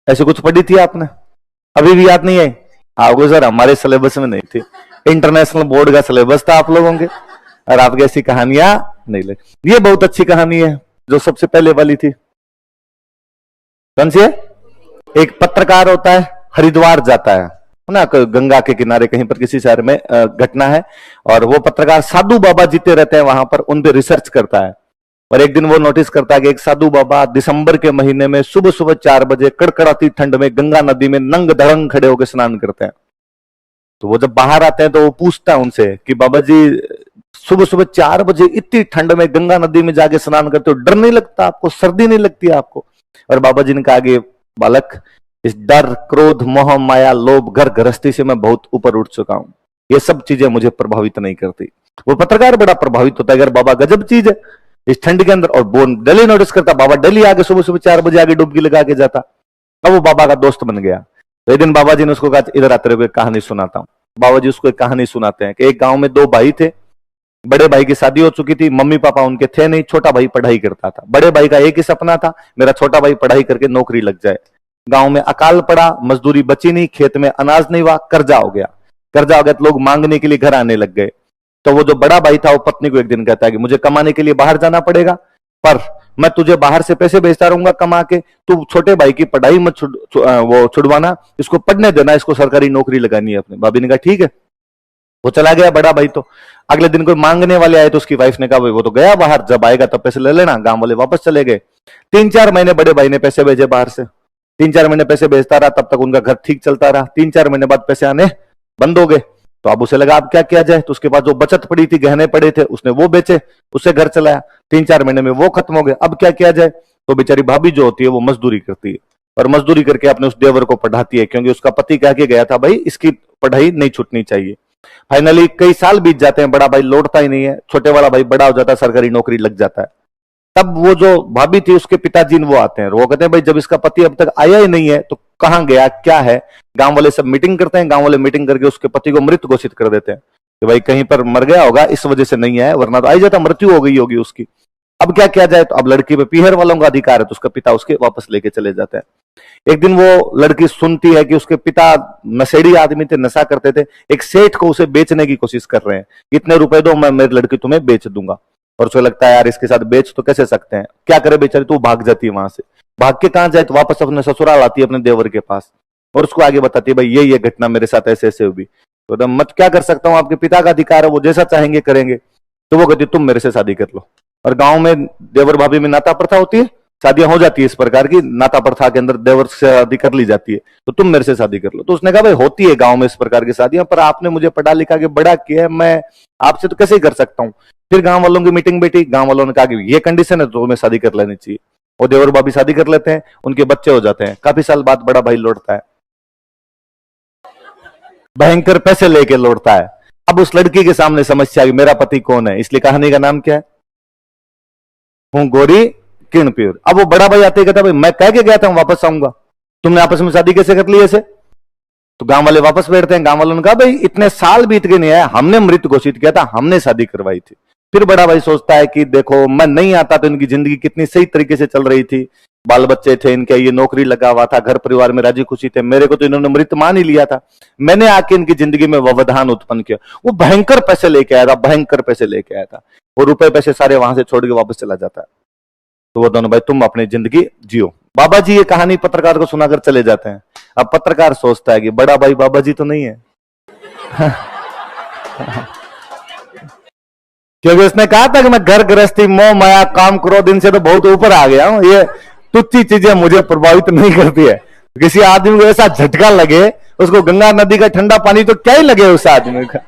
ऐसे कुछ पढ़ी थी आपने? अभी भी याद नहीं है? आपको सर हमारे सिलेबस में नहीं थी, इंटरनेशनल बोर्ड का सिलेबस था आप लोगों के, और आपकी ऐसी कहानियां नहीं लगी। ये बहुत अच्छी कहानी है जो सबसे पहले वाली थी। कौन सी है? एक पत्रकार होता है, हरिद्वार जाता है ना, गंगा के किनारे कहीं पर किसी शहर में घटना है, और वो पत्रकार साधु बाबा जीते रहते हैं वहां पर, उन पे रिसर्च करता है। और एक दिन वो नोटिस करता है कि एक साधु बाबा दिसंबर के महीने में सुबह सुबह 4 बजे कड़कड़ाती ठंड में गंगा नदी में नंग धड़ंग खड़े होकर स्नान करते हैं। तो वो जब बाहर आते हैं तो वो पूछता है उनसे कि बाबा जी सुबह सुबह 4 बजे इतनी ठंड में गंगा नदी में जाके स्नान करते हो, डर नहीं लगता आपको, सर्दी नहीं लगती आपको? और बाबा जी ने कहा कि बालक, इस डर, क्रोध, मोह, माया, लोभ, घर गृहस्थी से मैं बहुत ऊपर उठ चुका हूं, ये सब चीजें मुझे प्रभावित नहीं करती। वो पत्रकार बड़ा प्रभावित होता है, अगर बाबा गजब चीज है इस ठंड के अंदर, और वो डेली नोटिस करता, बाबा डेली आगे सुबह सुबह 4 बजे आगे डुबकी लगा के जाता। अब वो बाबा का दोस्त बन गया। तो एक दिन बाबा जी ने उसको कहा, इधर आते हुए कहानी सुनाता हूं। बाबा जी उसको एक कहानी सुनाते हैं कि एक गांव में 2 भाई थे। बड़े भाई की शादी हो चुकी थी, मम्मी पापा उनके थे नहीं, छोटा भाई पढ़ाई करता था। बड़े भाई का एक ही सपना था, मेरा छोटा भाई पढ़ाई करके नौकरी लग जाए। गांव में अकाल पड़ा, मजदूरी बची नहीं, खेत में अनाज नहीं हुआ, कर्जा हो गया। कर्जा हो गया तो लोग मांगने के लिए घर आने लग गए। तो वो जो बड़ा भाई था वो पत्नी को एक दिन कहता है कि मुझे कमाने के लिए बाहर जाना पड़ेगा, पर मैं तुझे बाहर से पैसे भेजता रहूंगा कमा के, तू छोटे भाई की पढ़ाई मत छुड़वाना, इसको पढ़ने देना, इसको सरकारी नौकरी लगानी है अपने। भाभी ने कहा ठीक है। वो चला गया बड़ा भाई। तो अगले दिन कोई मांगने वाले आए तो उसकी वाइफ ने कहा भाई वो तो गया बाहर, जब आएगा तब पैसे ले लेना। गांव वाले वापस चले गए। 3-4 महीने बड़े भाई ने पैसे भेजे बाहर से, 3-4 महीने पैसे भेजता रहा, तब तक उनका घर ठीक चलता रहा। 3-4 महीने बाद पैसे आने बंद हो गए। तो अब उसे लगा अब क्या किया जाए, तो उसके पास जो बचत पड़ी थी, गहने पड़े थे, उसने वो बेचे, उससे घर चलाया। 3-4 महीने में वो खत्म हो गए। अब क्या किया जाए? तो बेचारी भाभी जो होती है वो मजदूरी करती है, और मजदूरी करके अपने उस देवर को पढ़ाती है, क्योंकि उसका पति कह के गया था भाई इसकी पढ़ाई नहीं छूटनी चाहिए। फाइनली कई साल बीत जाते हैं, बड़ा भाई लौटता ही नहीं है, छोटे वाला भाई बड़ा हो जाता है, सरकारी नौकरी लग जाता है। तब वो जो भाभी थी उसके पिताजी वो आते हैं, वो कहते हैं भाई जब इसका पति अब तक आया ही नहीं है तो कहां गया, क्या है? गांव वाले सब मीटिंग करते हैं, गांव वाले मीटिंग करके उसके पति को मृत घोषित कर देते हैं कि भाई कहीं पर मर गया होगा, इस वजह से नहीं है, वरना तो आई जाता, मृत्यु हो गई होगी उसकी। अब क्या किया जाए? तो अब लड़की पे पीहर वालों का अधिकार है, तो उसका पिता उसके वापस लेके चले जाते हैं। एक दिन वो लड़की सुनती है कि उसके पिता नशेड़ी आदमी थे, नशा करते थे, एक सेठ को उसे बेचने की कोशिश कर रहे हैं, इतने रुपए दो मैं मेरी लड़की तुम्हें बेच दूंगा। और उसे लगता है यार इसके साथ बेच तो कैसे सकते हैं, क्या करे बेचारी, तो भाग जाती है वहां से। भाग के कहां जाए? तो वापस अपने ससुराल आती है अपने देवर के पास, और उसको आगे बताती है भाई ये घटना मेरे साथ ऐसे ऐसे हुई। तो मत क्या कर सकता हूँ, आपके पिता का अधिकार है, वो जैसा चाहेंगे करेंगे। तो वो कहती तुम मेरे से शादी कर लो। और गांव में देवर भाभी में नाता प्रथा होती है, शादियां हो जाती है इस प्रकार की, नाता प्रथा के अंदर देवर से शादी कर ली जाती है, तो तुम मेरे से शादी कर लो। तो उसने कहा भाई होती है गांव में इस प्रकार की शादियां, पर आपने मुझे पढ़ा लिखा के बड़ा किया है, मैं आपसे तो कैसे ही कर सकता हूँ। फिर गांव वालों की मीटिंग बैठी, गांव वालों ने कहा कि ये कंडीशन है तो तुम्हें शादी कर लेनी चाहिए। और देवर भाभी शादी कर लेते हैं, उनके बच्चे हो जाते हैं। काफी साल बाद बड़ा भाई लौटता है, भयंकर पैसे लेके लौटता है। अब उस लड़की के सामने समस्या कि मेरा पति कौन है, इसलिए कहानी का नाम क्या है? हूं गोरी किरण प्योर। अब वो बड़ा भाई आते कहता भाई मैं कह के गया था वापस आऊंगा, तुमने आपस में शादी कैसे कर ली ऐसे? तो गांव वाले वापस बैठते हैं। गांव वालों ने कहा भाई इतने साल बीत गए नहीं आया, हमने मृत घोषित किया था, हमने शादी करवाई थी। फिर बड़ा भाई सोचता है कि देखो मैं नहीं आता तो इनकी जिंदगी कितनी सही तरीके से चल रही थी, बाल बच्चे थे इनके, ये नौकरी लगा हुआ था, घर परिवार में राजी खुशी थे, मेरे को तो इन्होंने मृत मान ही लिया था। मैंने आके इनकी जिंदगी में व्यवधान उत्पन्न किया। वो भयंकर पैसे लेके आया था, भयंकर पैसे लेके आया था। वो रुपए पैसे सारे वहां से छोड़ के वापस चला जाता है। तो वो दोनों भाई तुम अपनी जिंदगी जियो। बाबा जी ये कहानी पत्रकार को सुनाकर चले जाते हैं। अब पत्रकार सोचता है कि बड़ा भाई बाबा जी तो नहीं है क्योंकि उसने कहा था कि मैं घर गृहस्थी मोह माया काम क्रोध इनसे तो बहुत ऊपर आ गया हूं, ये तुच्छी चीजें मुझे प्रभावित नहीं करती है। किसी आदमी को ऐसा झटका लगे, उसको गंगा नदी का ठंडा पानी तो क्या ही लगे उस आदमी का